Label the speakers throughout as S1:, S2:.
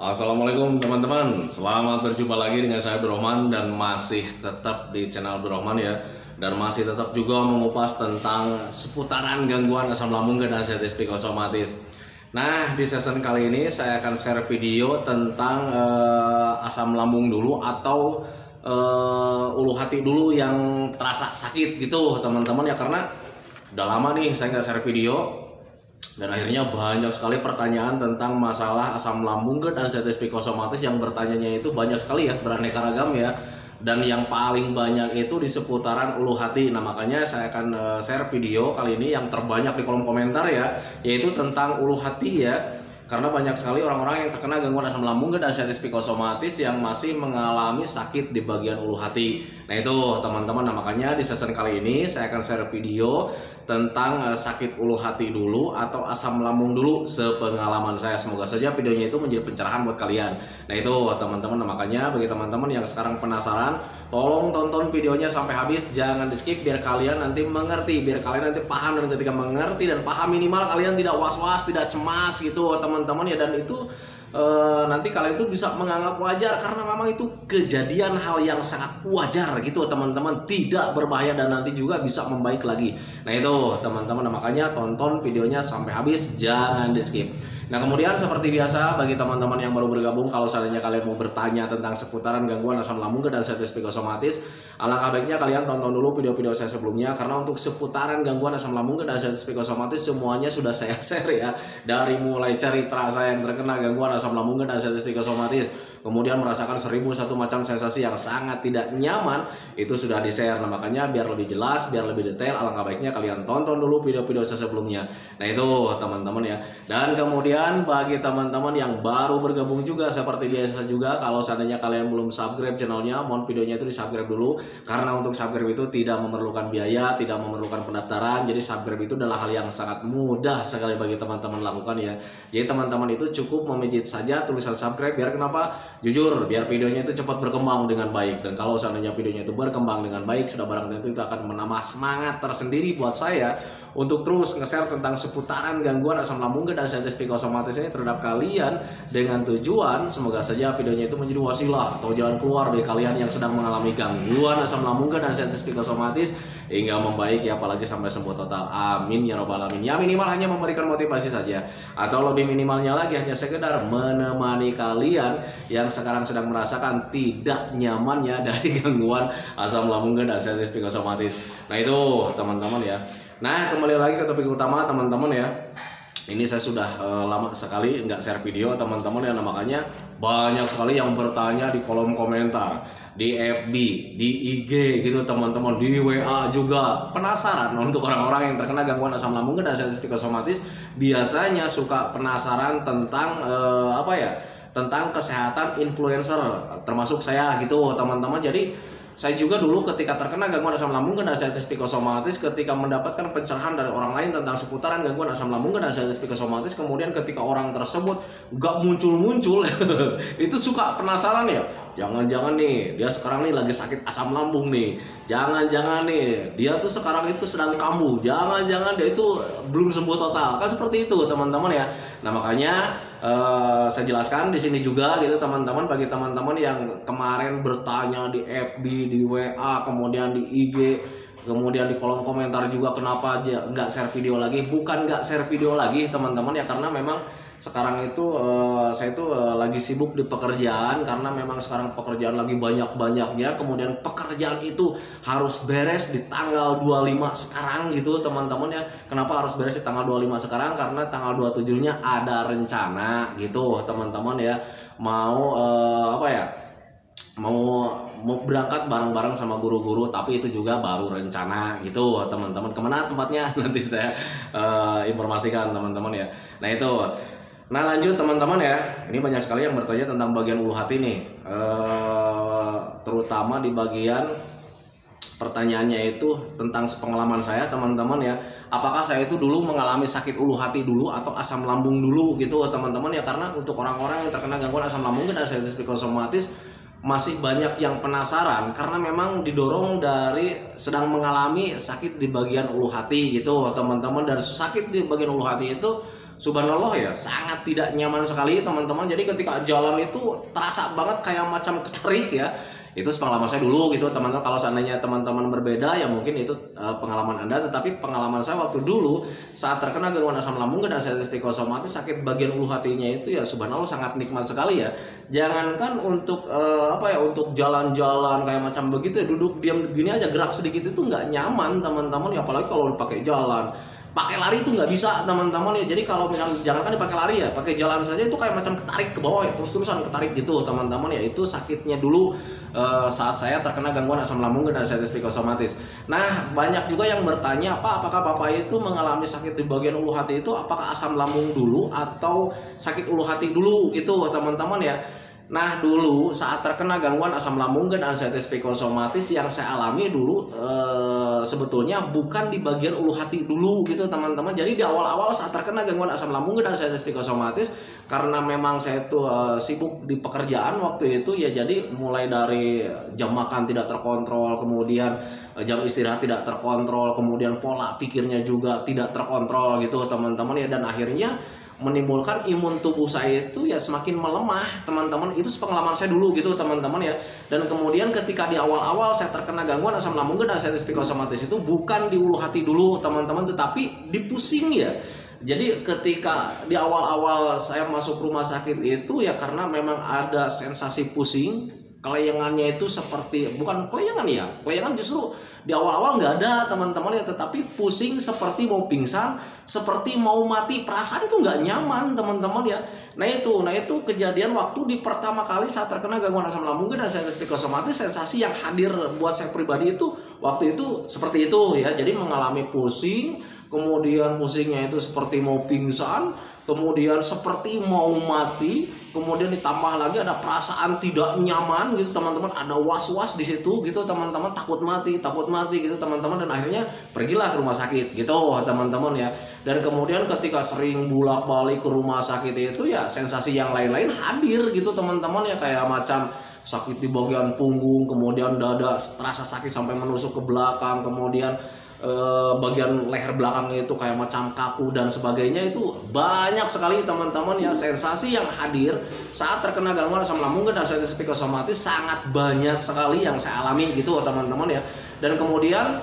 S1: Assalamualaikum teman-teman, selamat berjumpa lagi dengan saya Abdurrahman dan masih tetap di channel Abdurrahman ya. Dan masih tetap juga mengupas tentang seputaran gangguan asam lambung dan anxiety psikosomatis. Nah, di season kali ini saya akan share video tentang asam lambung dulu atau ulu hati dulu yang terasa sakit gitu teman-teman ya. Karena udah lama nih saya nggak share video. Dan akhirnya banyak sekali pertanyaan tentang masalah asam lambung dan anxiety psikosomatis yang bertanyanya itu banyak sekali ya, beraneka ragam ya. Dan yang paling banyak itu di seputaran ulu hati. Nah makanya saya akan share video kali ini yang terbanyak di kolom komentar ya, yaitu tentang ulu hati ya. Karena banyak sekali orang-orang yang terkena gangguan asam lambung dan anxiety psikosomatis yang masih mengalami sakit di bagian ulu hati. Nah itu teman-teman, nah makanya di season kali ini saya akan share video tentang sakit ulu hati dulu atau asam lambung dulu sepengalaman saya. Semoga saja videonya itu menjadi pencerahan buat kalian. Nah itu teman-teman, nah makanya bagi teman-teman yang sekarang penasaran, tolong tonton videonya sampai habis, jangan di skip biar kalian nanti mengerti, biar kalian nanti paham. Dan ketika mengerti dan paham, minimal kalian tidak was-was, tidak cemas gitu teman-teman ya. Dan itu nanti kalian tuh bisa menganggap wajar karena memang itu kejadian hal yang sangat wajar gitu teman-teman, tidak berbahaya dan nanti juga bisa membaik lagi. Nah itu teman-teman, nah, makanya tonton videonya sampai habis, jangan di skip. Nah kemudian seperti biasa bagi teman-teman yang baru bergabung, kalau seandainya kalian mau bertanya tentang seputaran gangguan asam lambung dan anxiety psikosomatis, alangkah baiknya kalian tonton dulu video-video saya sebelumnya. Karena untuk seputaran gangguan asam lambung dan anxiety psikosomatis semuanya sudah saya share ya. Dari mulai cerita saya yang terkena gangguan asam lambung dan anxiety psikosomatis, kemudian merasakan 1001 macam sensasi yang sangat tidak nyaman, itu sudah di-share. Nah makanya biar lebih jelas, biar lebih detail, alangkah baiknya kalian tonton dulu video-video saya sebelumnya. Nah itu teman-teman ya. Dan kemudian bagi teman-teman yang baru bergabung juga, seperti biasa juga, kalau seandainya kalian belum subscribe channelnya, mohon videonya itu di subscribe dulu. Karena untuk subscribe itu tidak memerlukan biaya, tidak memerlukan pendaftaran. Jadi subscribe itu adalah hal yang sangat mudah sekali bagi teman-teman lakukan ya. Jadi teman-teman itu cukup memijit saja tulisan subscribe. Biar kenapa? Jujur, biar videonya itu cepat berkembang dengan baik. Dan kalau seandainya videonya itu berkembang dengan baik, sudah barang tentu itu akan menambah semangat tersendiri buat saya untuk terus nge-share tentang seputaran gangguan asam lambung dan anxiety psikosomatis ini terhadap kalian, dengan tujuan semoga saja videonya itu menjadi wasilah atau jalan keluar dari kalian yang sedang mengalami gangguan asam lambung dan anxiety psikosomatis hingga membaik ya, apalagi sampai sembuh total. Amin ya robbal alamin. Ya minimal hanya memberikan motivasi saja, atau lebih minimalnya lagi hanya sekedar menemani kalian yang sekarang sedang merasakan tidak nyamannya dari gangguan asam lambung dan anxiety psikosomatis. Nah itu teman-teman ya. Nah kembali lagi ke topik utama teman-teman ya. Ini saya sudah lama sekali nggak share video teman-teman ya. Nah, makanya banyak sekali yang bertanya di kolom komentar, di FB, di IG gitu teman-teman, di WA juga. Penasaran untuk orang-orang yang terkena gangguan asam lambung dan anxiety psikosomatis biasanya suka penasaran tentang tentang kesehatan influencer, termasuk saya gitu teman-teman. Jadi saya juga dulu ketika terkena gangguan asam lambung dan anxiety psikosomatis, ketika mendapatkan pencerahan dari orang lain tentang seputaran gangguan asam lambung dan anxiety psikosomatis, kemudian ketika orang tersebut gak muncul-muncul itu suka penasaran ya. Jangan-jangan nih dia sekarang nih lagi sakit asam lambung nih, jangan-jangan nih dia tuh sekarang itu sedang kambuh, jangan-jangan dia itu belum sembuh total, kan seperti itu teman-teman ya. Nah makanya saya jelaskan di sini juga gitu teman-teman, bagi teman-teman yang kemarin bertanya di FB, di WA, kemudian di IG, kemudian di kolom komentar juga, kenapa aja nggak share video lagi. Bukan nggak share video lagi teman-teman ya, karena memang sekarang itu saya itu lagi sibuk di pekerjaan, karena memang sekarang pekerjaan lagi banyak-banyaknya. Kemudian pekerjaan itu harus beres di tanggal 25 sekarang gitu teman-teman ya. Kenapa harus beres di tanggal 25 sekarang? Karena tanggal 27-nya ada rencana gitu teman-teman ya. Mau mau berangkat bareng-bareng sama guru-guru, tapi itu juga baru rencana gitu teman-teman. Kemana tempatnya nanti saya informasikan teman-teman ya. Nah itu. Nah lanjut teman-teman ya, ini banyak sekali yang bertanya tentang bagian ulu hati nih, terutama di bagian pertanyaannya itu tentang pengalaman saya teman-teman ya. Apakah saya itu dulu mengalami sakit ulu hati dulu atau asam lambung dulu gitu teman-teman ya. Karena untuk orang-orang yang terkena gangguan asam lambung dan anxiety psikosomatis masih banyak yang penasaran, karena memang didorong dari sedang mengalami sakit di bagian ulu hati gitu teman-teman. Dan sakit di bagian ulu hati itu subhanallah ya, sangat tidak nyaman sekali teman-teman. Jadi ketika jalan itu terasa banget kayak macam ketarik ya. Itu pengalaman saya dulu gitu teman-teman. Kalau seandainya teman-teman berbeda ya mungkin itu pengalaman Anda, tetapi pengalaman saya waktu dulu saat terkena gangguan asam lambung dan anxiety psikosomatis, sakit bagian ulu hatinya itu ya subhanallah sangat nikmat sekali ya. Jangankan untuk untuk jalan-jalan kayak macam begitu ya, duduk diam gini aja gerak sedikit itu nggak nyaman teman-teman ya, apalagi kalau dipakai jalan. Pakai lari itu nggak bisa teman-teman ya. Jadi kalau misalnya jangankan dipakai lari ya, pakai jalan saja itu kayak macam ketarik ke bawah ya, terus-terusan ketarik gitu teman-teman ya. Itu sakitnya dulu saat saya terkena gangguan asam lambung dan anxiety psikosomatis. Nah, banyak juga yang bertanya, apakah Bapak itu mengalami sakit di bagian ulu hati itu apakah asam lambung dulu atau sakit ulu hati dulu gitu teman-teman ya. Nah, dulu saat terkena gangguan asam lambung dan anxiety psikosomatis yang saya alami dulu sebetulnya bukan di bagian ulu hati dulu gitu teman-teman. Jadi di awal-awal saat terkena gangguan asam lambung dan anxiety psikosomatis, karena memang saya itu sibuk di pekerjaan waktu itu ya, jadi mulai dari jam makan tidak terkontrol, kemudian jam istirahat tidak terkontrol, kemudian pola pikirnya juga tidak terkontrol gitu teman-teman ya, dan akhirnya menimbulkan imun tubuh saya itu ya semakin melemah teman-teman. Itu pengalaman saya dulu gitu teman-teman ya. Dan kemudian ketika di awal-awal saya terkena gangguan asam lambung dan anxiety psikosomatis itu bukan di ulu hati dulu teman-teman, tetapi di pusing ya. Jadi ketika di awal-awal saya masuk rumah sakit itu ya karena memang ada sensasi pusing, kelayangannya itu seperti, bukan kelayangan ya, kelayangan justru di awal-awal nggak ada teman-teman ya, tetapi pusing seperti mau pingsan, seperti mau mati, perasaan itu nggak nyaman teman-teman ya. Nah itu kejadian waktu di pertama kali saat terkena gangguan asam lambung dan anxiety psikosomatis. Sensasi yang hadir buat saya pribadi itu waktu itu seperti itu ya. Jadi mengalami pusing, kemudian pusingnya itu seperti mau pingsan, kemudian seperti mau mati, kemudian ditambah lagi ada perasaan tidak nyaman gitu teman-teman, ada was-was di situ gitu teman-teman, takut mati gitu teman-teman, dan akhirnya pergilah ke rumah sakit gitu teman-teman ya. Dan kemudian ketika sering bolak-balik ke rumah sakit itu ya sensasi yang lain-lain hadir gitu teman-teman ya, kayak macam sakit di bagian punggung, kemudian dada terasa sakit sampai menusuk ke belakang, kemudian bagian leher belakang itu kayak macam kaku dan sebagainya. Itu banyak sekali teman-teman ya sensasi yang hadir saat terkena gangguan asam lambung dan anxiety psikosomatis, sangat banyak sekali yang saya alami gitu teman-teman ya. Dan kemudian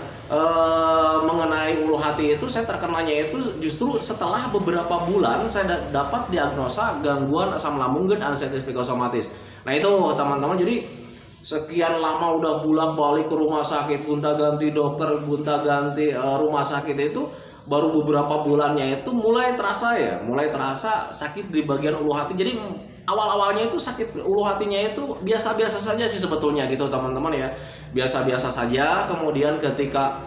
S1: mengenai ulu hati itu saya terkenanya itu justru setelah beberapa bulan saya dapat diagnosa gangguan asam lambung dan anxiety psikosomatis. Nah itu teman-teman, jadi sekian lama udah bolak-balik ke rumah sakit, gonta-ganti dokter, gonta-ganti rumah sakit, itu baru beberapa bulannya itu mulai terasa sakit di bagian ulu hati. Jadi awal-awalnya itu sakit ulu hatinya itu biasa-biasa saja sih sebetulnya gitu teman-teman ya, biasa-biasa saja. Kemudian ketika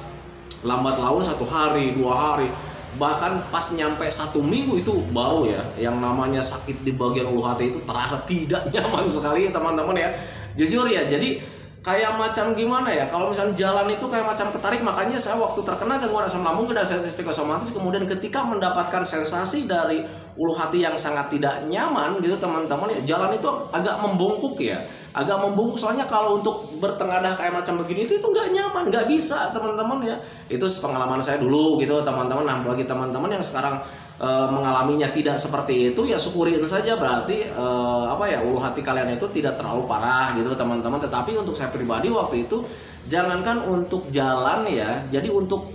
S1: lambat laun 1 hari, 2 hari, bahkan pas nyampe 1 minggu itu baru ya yang namanya sakit di bagian ulu hati itu terasa tidak nyaman sekali teman-teman ya. Jujur ya, jadi kayak macam gimana ya, kalau misalnya jalan itu kayak macam ketarik. Makanya saya waktu terkena gangguan asam lambung dan anxiety psikosomatis, kemudian ketika mendapatkan sensasi dari ulu hati yang sangat tidak nyaman gitu teman-teman ya, jalan itu agak membungkuk ya, agak membungkuk. Soalnya kalau untuk bertengadah kayak macam begini itu nggak nyaman, nggak bisa teman-teman ya. Itu pengalaman saya dulu gitu teman-teman. Nah bagi teman-teman yang sekarang mengalaminya tidak seperti itu ya syukurin saja, berarti ulu hati kalian itu tidak terlalu parah gitu teman-teman. Tetapi untuk saya pribadi waktu itu, jangankan untuk jalan ya, jadi untuk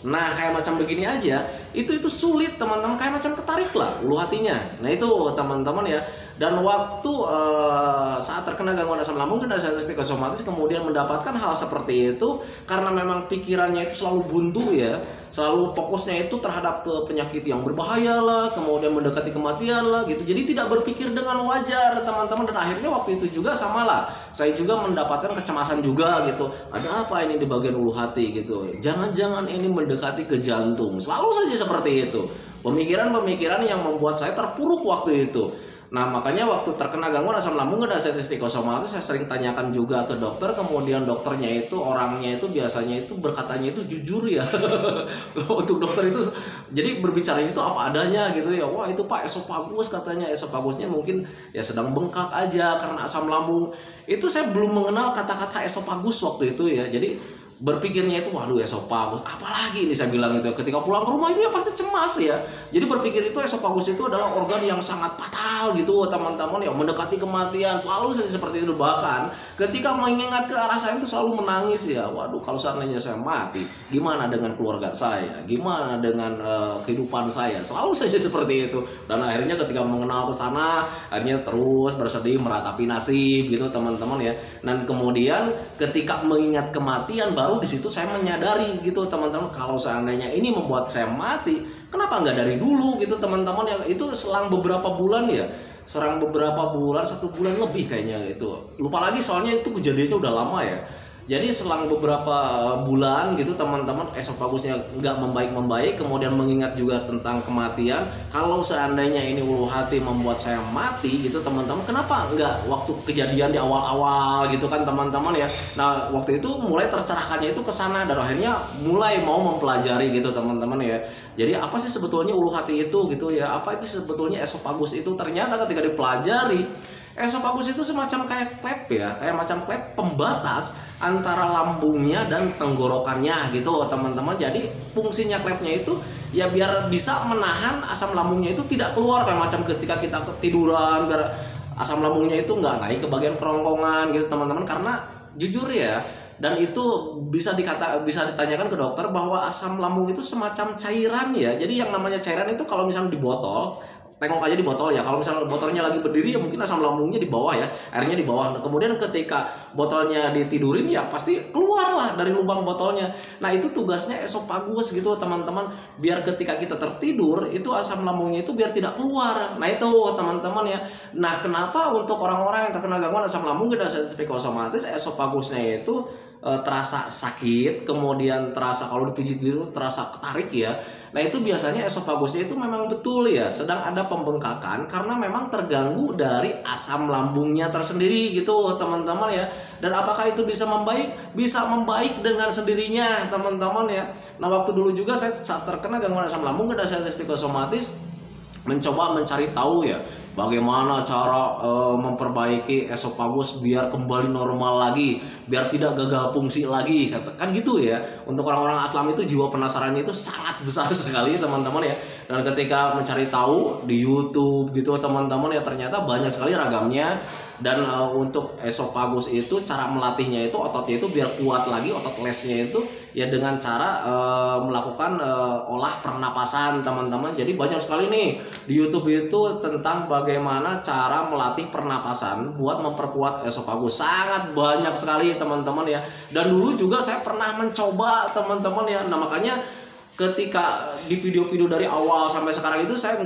S1: nah kayak macam begini aja itu sulit teman-teman, kayak macam ketarik lah ulu hatinya. Nah itu teman-teman ya. Dan waktu saat terkena gangguan asam lambung dan anxiety psikosomatis kemudian mendapatkan hal seperti itu, karena memang pikirannya itu selalu buntu ya, selalu fokusnya itu terhadap ke penyakit yang berbahaya lah, kemudian mendekati kematian lah gitu. Jadi tidak berpikir dengan wajar teman-teman. Dan akhirnya waktu itu juga sama lah, saya juga mendapatkan kecemasan juga gitu. Ada apa ini di bagian ulu hati gitu, jangan-jangan ini mendekati ke jantung. Selalu saja seperti itu, pemikiran-pemikiran yang membuat saya terpuruk waktu itu. Nah makanya waktu terkena gangguan asam lambung dan anxiety psikosomatis, saya sering tanyakan juga ke dokter, kemudian dokternya itu orangnya itu biasanya itu berkatanya itu jujur ya. Untuk dokter itu jadi berbicara itu apa adanya gitu ya. Wah itu Pak esofagus, katanya esofagusnya mungkin ya sedang bengkak aja karena asam lambung. Itu saya belum mengenal kata-kata esofagus waktu itu ya. Jadi berpikirnya itu waduh esofagus apalagi ini saya bilang itu ketika pulang ke rumah itu ya pasti cemas ya. Jadi berpikir itu esofagus itu adalah organ yang sangat fatal gitu teman-teman ya, mendekati kematian selalu saja seperti itu. Bahkan ketika mengingat ke arah saya itu selalu menangis ya, waduh kalau seandainya saya mati gimana dengan keluarga saya, gimana dengan kehidupan saya, selalu saja seperti itu. Dan akhirnya ketika mengenal ke sana akhirnya terus bersedih meratapi nasib gitu teman-teman ya. Dan kemudian ketika mengingat kematian baru di situ saya menyadari gitu teman-teman, kalau seandainya ini membuat saya mati, kenapa nggak dari dulu gitu teman-teman ya. Itu selang beberapa bulan ya, serang beberapa bulan, 1 bulan lebih kayaknya itu, lupa lagi soalnya itu kejadiannya udah lama ya. Jadi selang beberapa bulan gitu teman-teman esofagusnya nggak membaik, kemudian mengingat juga tentang kematian. Kalau seandainya ini ulu hati membuat saya mati gitu teman-teman, kenapa nggak waktu kejadian di awal-awal gitu kan teman-teman ya. Nah waktu itu mulai tercerahkannya itu ke sana dan akhirnya mulai mau mempelajari gitu teman-teman ya. Jadi apa sih sebetulnya ulu hati itu gitu ya, apa itu sebetulnya esofagus itu. Ternyata ketika dipelajari, esofagus itu semacam kayak klep ya, kayak macam klep pembatas antara lambungnya dan tenggorokannya gitu teman-teman. Jadi fungsinya klepnya itu ya biar bisa menahan asam lambungnya itu tidak keluar, kayak macam ketika kita ketiduran biar asam lambungnya itu nggak naik ke bagian kerongkongan gitu teman-teman. Karena jujur ya, dan itu bisa ditanyakan ke dokter bahwa asam lambung itu semacam cairan ya. Jadi yang namanya cairan itu kalau misalnya di botol, tengok aja di botol ya, kalau misalnya botolnya lagi berdiri ya mungkin asam lambungnya di bawah ya, airnya di bawah. Nah, kemudian ketika botolnya ditidurin ya pasti keluar lah dari lubang botolnya. Nah itu tugasnya esofagus gitu teman-teman, biar ketika kita tertidur itu asam lambungnya itu biar tidak keluar. Nah itu teman-teman ya. Nah kenapa untuk orang-orang yang terkena gangguan asam lambung dan sensitif psikosomatis, esofagusnya itu terasa sakit, kemudian terasa kalau dipijit gitu terasa ketarik ya. Nah itu biasanya esofagusnya itu memang betul ya sedang ada pembengkakan karena memang terganggu dari asam lambungnya tersendiri gitu teman-teman ya. Dan apakah itu bisa membaik? Bisa membaik dengan sendirinya teman-teman ya. Nah waktu dulu juga saya saat terkena gangguan asam lambung dan sensitif psikosomatis mencoba mencari tahu ya bagaimana cara memperbaiki esofagus biar kembali normal lagi, biar tidak gagal fungsi lagi, kan gitu ya. Untuk orang-orang Islam itu jiwa penasarannya itu sangat besar sekali teman-teman ya. Dan ketika mencari tahu di YouTube gitu teman-teman ya, ternyata banyak sekali ragamnya. Dan untuk esofagus itu cara melatihnya itu ototnya itu biar kuat lagi, otot lesnya itu ya dengan cara melakukan olah pernapasan teman-teman. Jadi banyak sekali nih di YouTube itu tentang bagaimana cara melatih pernapasan buat memperkuat esofagus, sangat banyak sekali teman-teman ya. Dan dulu juga saya pernah mencoba teman-teman ya. Nah makanya ketika di video-video dari awal sampai sekarang itu saya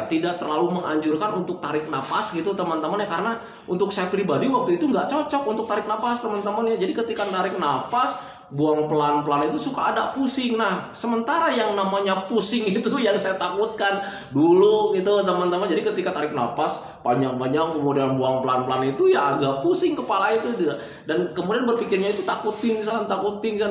S1: tidak terlalu menganjurkan untuk tarik napas gitu teman-teman ya, karena untuk saya pribadi waktu itu nggak cocok untuk tarik napas teman-teman ya. Jadi ketika tarik napas buang pelan-pelan itu suka ada pusing. Nah sementara yang namanya pusing itu yang saya takutkan dulu gitu teman-teman. Jadi ketika tarik napas panjang-panjang kemudian buang pelan-pelan itu ya agak pusing kepala itu, dan kemudian berpikirnya itu takut pingsan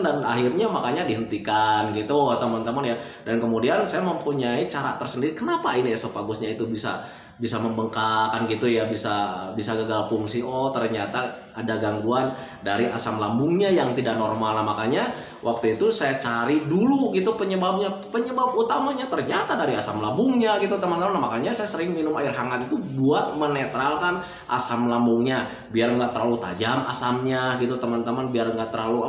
S1: dan akhirnya makanya dihentikan gitu teman-teman ya. Dan kemudian saya mempunyai cara tersendiri kenapa ini esofagusnya itu bisa membengkak kan gitu ya, bisa gagal fungsi. Oh ternyata ada gangguan dari asam lambungnya yang tidak normal. Nah makanya waktu itu saya cari dulu gitu penyebab utamanya ternyata dari asam lambungnya gitu teman-teman. Nah, makanya saya sering minum air hangat itu buat menetralkan asam lambungnya biar nggak terlalu tajam asamnya gitu teman-teman, biar nggak terlalu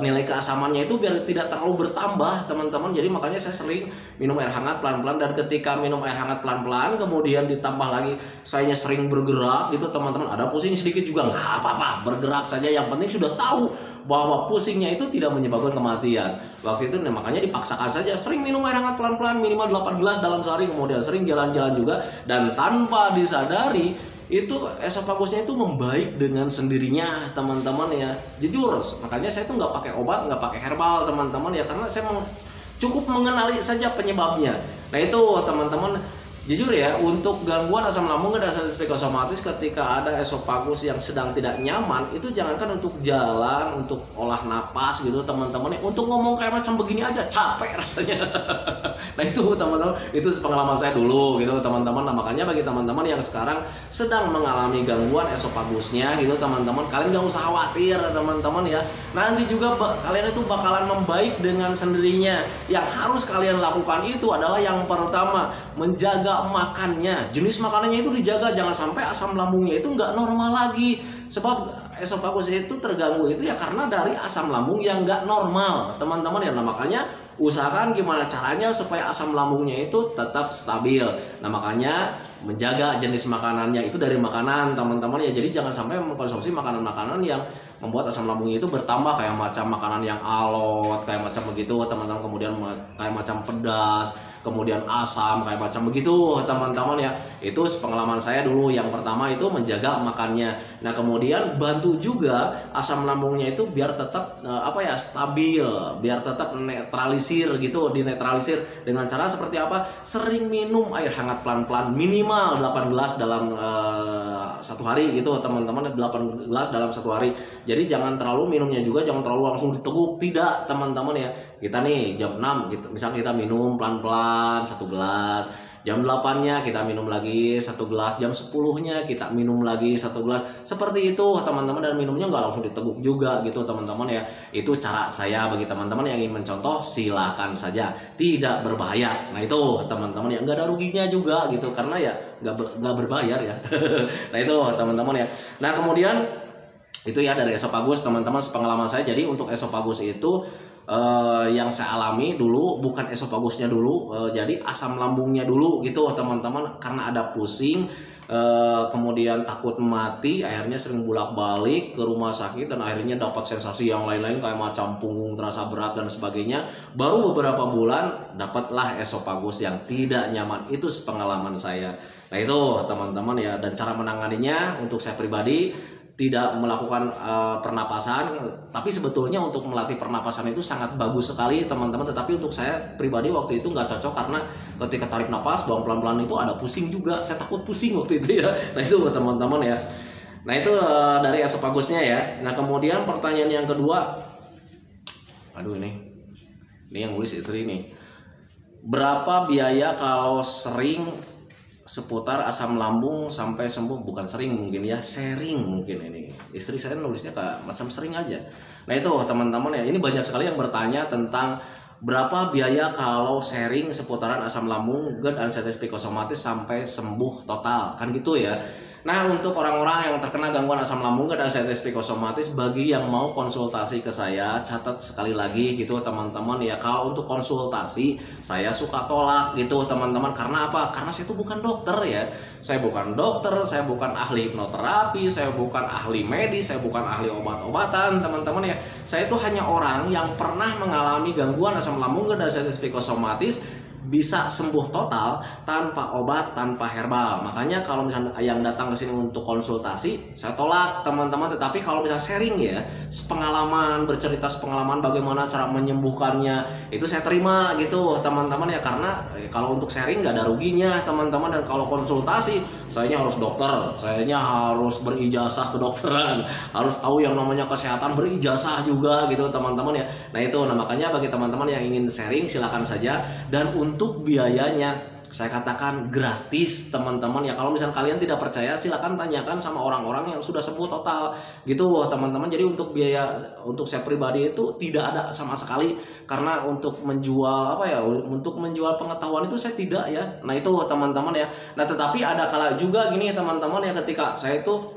S1: nilai keasamannya itu biar tidak terlalu bertambah teman-teman. Jadi makanya saya sering minum air hangat pelan-pelan, dan ketika minum air hangat pelan-pelan kemudian ditambah lagi sayanya sering bergerak gitu teman-teman, ada pusing sedikit juga nggak apa-apa, bergerak saja, yang penting sudah tahu bahwa pusingnya itu tidak menyebabkan kematian. Waktu itu makanya dipaksakan saja sering minum air hangat pelan-pelan minimal 8 gelas dalam sehari, kemudian sering jalan-jalan juga, dan tanpa disadari itu esofagusnya itu membaik dengan sendirinya teman-teman ya. Jujur makanya saya tuh nggak pakai obat, nggak pakai herbal teman-teman ya, karena saya cukup mengenali saja penyebabnya. Nah itu teman-teman, Jujur ya, untuk gangguan asam lambung dan sensitif psikosomatis ketika ada esofagus yang sedang tidak nyaman, itu jangankan untuk jalan, untuk olah napas gitu teman-teman, untuk ngomong kayak macam begini aja capek rasanya. Nah itu teman-teman, itu pengalaman saya dulu gitu teman-teman. Nah makanya bagi teman-teman yang sekarang sedang mengalami gangguan esofagusnya gitu teman-teman, kalian gak usah khawatir teman-teman ya. Nanti juga kalian itu bakalan membaik dengan sendirinya. Yang harus kalian lakukan itu adalah yang pertama, menjaga makannya, jenis makanannya itu dijaga, jangan sampai asam lambungnya itu nggak normal lagi. Sebab esofagus itu terganggu itu ya karena dari asam lambung yang nggak normal teman-teman ya. Nah makanya usahakan gimana caranya supaya asam lambungnya itu tetap stabil. Nah makanya menjaga jenis makanannya itu dari makanan teman-teman ya. Jadi jangan sampai mengkonsumsi makanan-makanan yang membuat asam lambungnya itu bertambah, kayak macam makanan yang alot kayak macam begitu teman-teman, kemudian kayak macam pedas, kemudian asam kayak macam begitu teman-teman ya. Itu pengalaman saya dulu. Yang pertama itu menjaga makannya. Nah kemudian bantu juga asam lambungnya itu biar tetap stabil, biar tetap netralisir gitu, dinetralisir dengan cara seperti apa? Sering minum air hangat pelan-pelan, minimal 8 gelas dalam satu hari gitu teman-teman, 8 gelas dalam satu hari. Jadi jangan terlalu minumnya juga, jangan terlalu langsung diteguk, tidak teman-teman ya. Kita nih jam 6 gitu, misalnya kita minum pelan-pelan 1 gelas, jam 8-nya kita minum lagi 1 gelas, jam 10-nya kita minum lagi 1 gelas, seperti itu teman-teman. Dan minumnya nggak langsung diteguk juga gitu teman-teman ya. Itu cara saya bagi teman-teman yang ingin mencontoh, silakan saja, tidak berbahaya. Nah itu teman-teman ya, nggak ada ruginya juga gitu, karena ya nggak berbayar ya. Nah itu teman-teman ya. Nah kemudian itu ya dari esofagus teman-teman, sepengalaman saya. Jadi untuk esofagus itu yang saya alami dulu bukan esofagusnya dulu, jadi asam lambungnya dulu gitu teman-teman, karena ada pusing, kemudian takut mati, akhirnya sering bolak-balik ke rumah sakit dan akhirnya dapat sensasi yang lain-lain kayak macam punggung terasa berat dan sebagainya. Baru beberapa bulan dapatlah esofagus yang tidak nyaman. Itu pengalaman saya. Nah itu teman-teman ya. Dan cara menanganinya untuk saya pribadi tidak melakukan pernapasan, tapi sebetulnya untuk melatih pernapasan itu sangat bagus sekali teman-teman. Tetapi untuk saya pribadi waktu itu nggak cocok, karena ketika tarik napas buang pelan-pelan itu ada pusing juga, saya takut pusing waktu itu ya. Nah itu teman-teman ya. Nah itu dari esofagusnya ya. Nah kemudian pertanyaan yang kedua, aduh ini yang nulis istri nih, berapa biaya kalau sering seputar asam lambung sampai sembuh? Bukan sering mungkin ya, sharing mungkin ini. Istri saya nulisnya kayak macam sering aja. Nah itu teman-teman ya, ini banyak sekali yang bertanya tentang berapa biaya kalau sharing seputaran asam lambung dan sensitif psikosomatis sampai sembuh total, kan gitu ya. Nah untuk orang-orang yang terkena gangguan asam lambung dan sensitif psikosomatis, bagi yang mau konsultasi ke saya, catat sekali lagi gitu teman-teman ya, kalau untuk konsultasi saya suka tolak gitu teman-teman. Karena apa? Karena saya itu bukan dokter ya. Saya bukan dokter, saya bukan ahli hipnoterapi, saya bukan ahli medis, saya bukan ahli obat-obatan teman-teman ya. Saya itu hanya orang yang pernah mengalami gangguan asam lambung dan sensitif psikosomatis, bisa sembuh total tanpa obat, tanpa herbal. Makanya kalau misalnya yang datang ke sini untuk konsultasi, saya tolak teman-teman. Tetapi kalau misalnya sharing ya, sepengalaman, bercerita sepengalaman bagaimana cara menyembuhkannya, itu saya terima gitu teman-teman ya. Karena kalau untuk sharing nggak ada ruginya teman-teman. Dan kalau konsultasi, sayanya harus dokter, sayanya harus berijazah kedokteran, harus tahu yang namanya kesehatan, berijazah juga gitu teman-teman ya. Nah itu, nah makanya bagi teman-teman yang ingin sharing silakan saja. Dan untuk biayanya saya katakan gratis teman-teman ya. Kalau misalnya kalian tidak percaya, silakan tanyakan sama orang-orang yang sudah sembuh total gitu teman-teman. Jadi untuk biaya untuk saya pribadi itu tidak ada sama sekali, karena untuk menjual untuk menjual pengetahuan itu saya tidak ya. Nah itu teman-teman ya. Nah tetapi ada kala juga gini teman-teman ya, ketika saya itu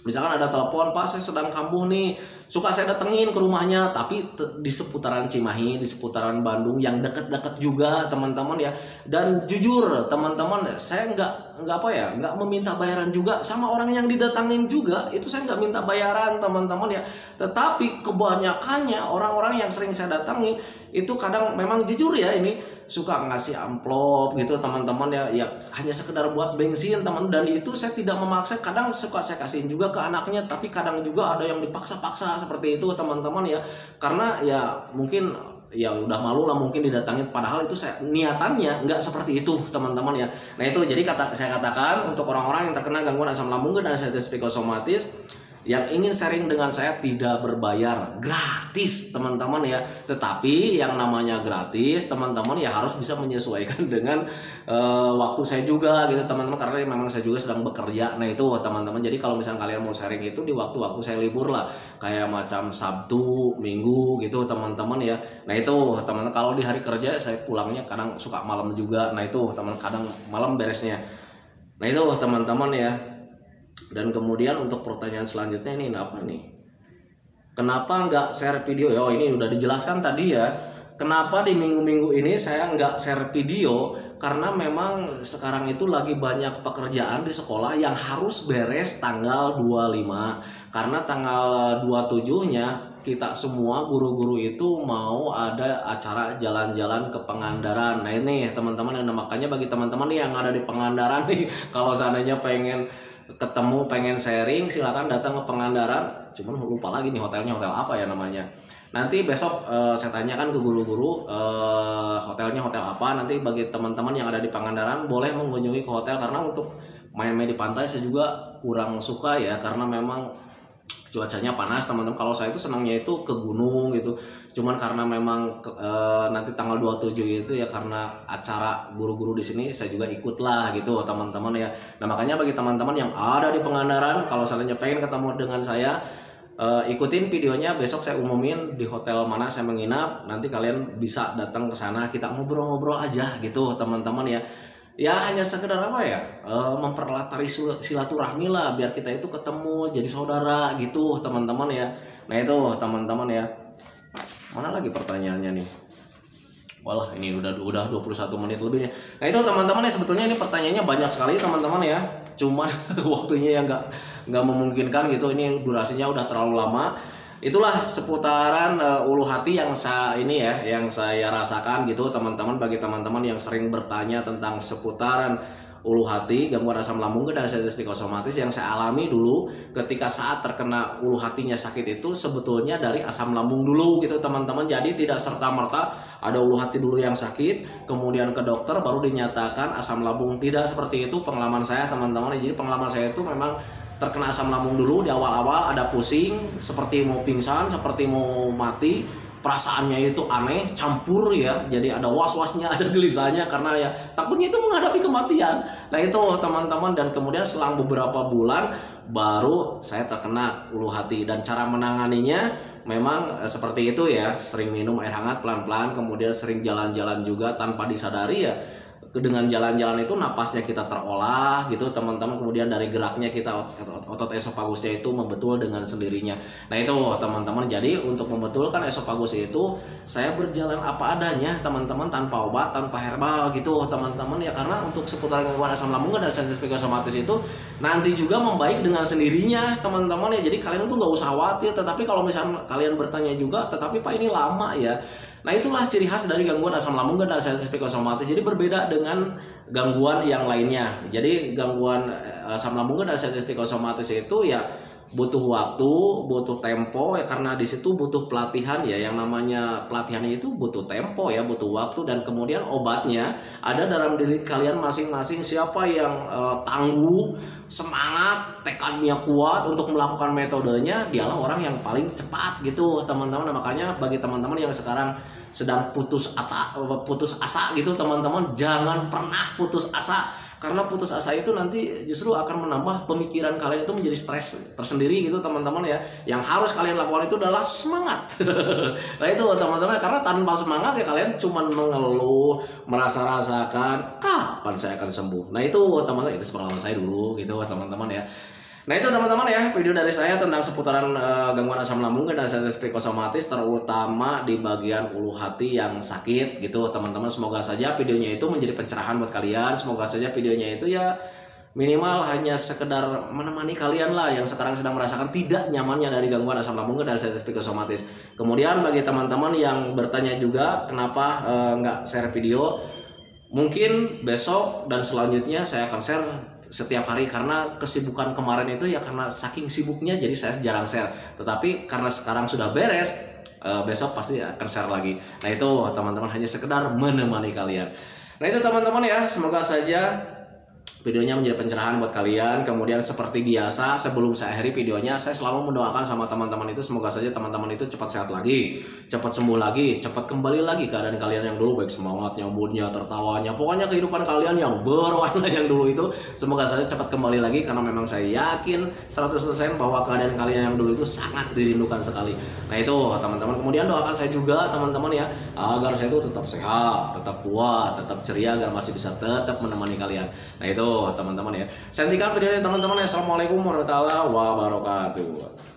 S1: misalkan ada telepon, Pak saya sedang kambuh nih, suka saya datengin ke rumahnya, tapi di seputaran Cimahi, di seputaran Bandung yang deket-deket juga teman-teman ya. Dan jujur teman-teman, saya nggak meminta bayaran juga sama orang yang didatangin juga, itu saya nggak minta bayaran teman-teman ya. Tetapi kebanyakannya orang-orang yang sering saya datangi itu kadang memang jujur ya, ini suka ngasih amplop gitu teman-teman ya hanya sekedar buat bensin teman. Dan itu saya tidak memaksa, kadang suka saya kasihin juga ke anaknya, tapi kadang juga ada yang dipaksa-paksa seperti itu teman-teman ya. Karena ya mungkin ya udah malu lah mungkin didatangin, padahal itu saya niatannya nggak seperti itu teman-teman ya. Nah itu jadi saya katakan untuk orang-orang yang terkena gangguan asam lambung dan anxiety psikosomatis yang ingin sharing dengan saya tidak berbayar, gratis teman-teman ya. Tetapi yang namanya gratis teman-teman ya harus bisa menyesuaikan dengan waktu saya juga gitu teman-teman, karena memang saya juga sedang bekerja. Nah itu teman-teman, jadi kalau misalnya kalian mau sharing itu di waktu-waktu saya libur lah, kayak macam Sabtu, Minggu gitu teman-teman ya. Nah itu teman-teman, kalau di hari kerja saya pulangnya kadang suka malam juga. Nah itu teman, kadang malam beresnya. Nah itu teman-teman ya. Dan kemudian untuk pertanyaan selanjutnya ini apa nih? Kenapa nggak share video? Oh ini udah dijelaskan tadi ya. Kenapa di minggu-minggu ini saya nggak share video? Karena memang sekarang itu lagi banyak pekerjaan di sekolah yang harus beres tanggal 25. Karena tanggal 27-nya kita semua guru-guru itu mau ada acara jalan-jalan ke Pangandaran. Nah ini teman-teman, makanya bagi teman-teman yang ada di Pangandaran nih, kalau seandainya pengen ketemu, pengen sharing, silakan datang ke Pangandaran. Cuman lupa lagi nih hotelnya, hotel apa ya namanya. Nanti besok saya tanyakan ke guru-guru hotelnya hotel apa. Nanti bagi teman-teman yang ada di Pangandaran boleh mengunjungi ke hotel, karena untuk main-main di pantai saya juga kurang suka ya, karena memang cuacanya panas teman-teman. Kalau saya itu senangnya itu ke gunung gitu. Cuman karena memang nanti tanggal 27 itu ya karena acara guru-guru di sini, saya juga ikut lah gitu teman-teman ya. Nah makanya bagi teman-teman yang ada di Pangandaran, kalau seandainya pengen ketemu dengan saya, ikutin videonya. Besok saya umumin di hotel mana saya menginap. Nanti kalian bisa datang ke sana, kita ngobrol-ngobrol aja gitu teman-teman ya. Ya hanya sekedar apa ya, mempererat tali silaturahmi lah, biar kita itu ketemu jadi saudara gitu teman-teman ya. Nah itu teman-teman ya. Mana lagi pertanyaannya nih? Walah ini udah 21 menit lebih ya. Nah itu teman-teman ya, sebetulnya ini pertanyaannya banyak sekali teman-teman ya. Cuman waktunya yang nggak memungkinkan gitu. Ini durasinya udah terlalu lama. Itulah seputaran ulu hati yang saya rasakan gitu teman-teman. Bagi teman-teman yang sering bertanya tentang seputaran ulu hati, gangguan asam lambung dan anxiety psikosomatis, yang saya alami dulu ketika saat terkena ulu hatinya sakit itu sebetulnya dari asam lambung dulu gitu teman-teman. Jadi tidak serta-merta ada ulu hati dulu yang sakit kemudian ke dokter baru dinyatakan asam lambung, tidak seperti itu pengalaman saya teman-teman. Jadi pengalaman saya itu memang terkena asam lambung dulu di awal-awal, ada pusing seperti mau pingsan, seperti mau mati, perasaannya itu aneh, campur ya, jadi ada was-wasnya, ada gelisahnya, karena ya takutnya itu menghadapi kematian. Nah itu teman-teman, dan kemudian selang beberapa bulan baru saya terkena ulu hati, dan cara menanganinya memang seperti itu ya, sering minum air hangat pelan-pelan, kemudian sering jalan-jalan juga tanpa disadari ya. Dengan jalan-jalan itu napasnya kita terolah gitu teman-teman, kemudian dari geraknya kita otot esopagusnya itu membetul dengan sendirinya. Nah itu teman-teman, jadi untuk membetulkan esofagus itu saya berjalan apa adanya teman-teman, tanpa obat, tanpa herbal gitu teman-teman ya, karena untuk seputar gangguan asam lambung dan anxiety psikosomatis itu nanti juga membaik dengan sendirinya teman-teman ya. Jadi kalian tuh nggak usah khawatir. Tetapi kalau misalnya kalian bertanya juga, tetapi Pak ini lama ya. Nah itulah ciri khas dari gangguan asam lambung dan anxiety psikosomatis. Jadi berbeda dengan gangguan yang lainnya. Jadi gangguan asam lambung dan anxiety psikosomatis itu ya butuh waktu, butuh tempo ya, karena di situ butuh pelatihan ya. Yang namanya pelatihan itu butuh tempo ya, butuh waktu, dan kemudian obatnya ada dalam diri kalian masing-masing. Siapa yang tangguh, semangat, tekadnya kuat untuk melakukan metodenya, dialah orang yang paling cepat gitu teman-teman. Nah, makanya bagi teman-teman yang sekarang sedang putus asa gitu teman-teman, jangan pernah putus asa. Karena putus asa itu nanti justru akan menambah pemikiran kalian itu menjadi stres tersendiri gitu teman-teman ya. Yang harus kalian lakukan itu adalah semangat. Nah itu teman-teman, karena tanpa semangat ya kalian cuma mengeluh, merasa rasakan kapan saya akan sembuh. Nah itu teman-teman, itu pengalaman saya dulu gitu teman-teman ya. Nah itu teman-teman ya, video dari saya tentang seputaran gangguan asam lambung dan anxiety psikosomatis, terutama di bagian ulu hati yang sakit gitu teman-teman. Semoga saja videonya itu menjadi pencerahan buat kalian. Semoga saja videonya itu ya minimal hanya sekedar menemani kalian lah yang sekarang sedang merasakan tidak nyamannya dari gangguan asam lambung dan anxiety psikosomatis. Kemudian bagi teman-teman yang bertanya juga kenapa nggak share video, mungkin besok dan selanjutnya saya akan share setiap hari, karena kesibukan kemarin itu ya karena saking sibuknya jadi saya jarang share. Tetapi karena sekarang sudah beres, besok pasti akan share lagi. Nah itu teman-teman hanya sekedar menemani kalian. Nah itu teman-teman ya, semoga saja videonya menjadi pencerahan buat kalian. Kemudian seperti biasa sebelum saya akhiri videonya, saya selalu mendoakan sama teman-teman itu semoga saja teman-teman itu cepat sehat lagi, cepat sembuh lagi, cepat kembali lagi keadaan kalian yang dulu, baik semangatnya, moodnya, tertawanya, pokoknya kehidupan kalian yang berwarna yang dulu itu semoga saja cepat kembali lagi, karena memang saya yakin 100% bahwa keadaan kalian yang dulu itu sangat dirindukan sekali. Nah itu teman-teman, kemudian doakan saya juga teman-teman ya, agar saya itu tetap sehat, tetap kuat, tetap ceria, agar masih bisa tetap menemani kalian. Nah itu teman-teman ya, saya hentikan videonya teman-teman. Assalamualaikum warahmatullahi wabarakatuh.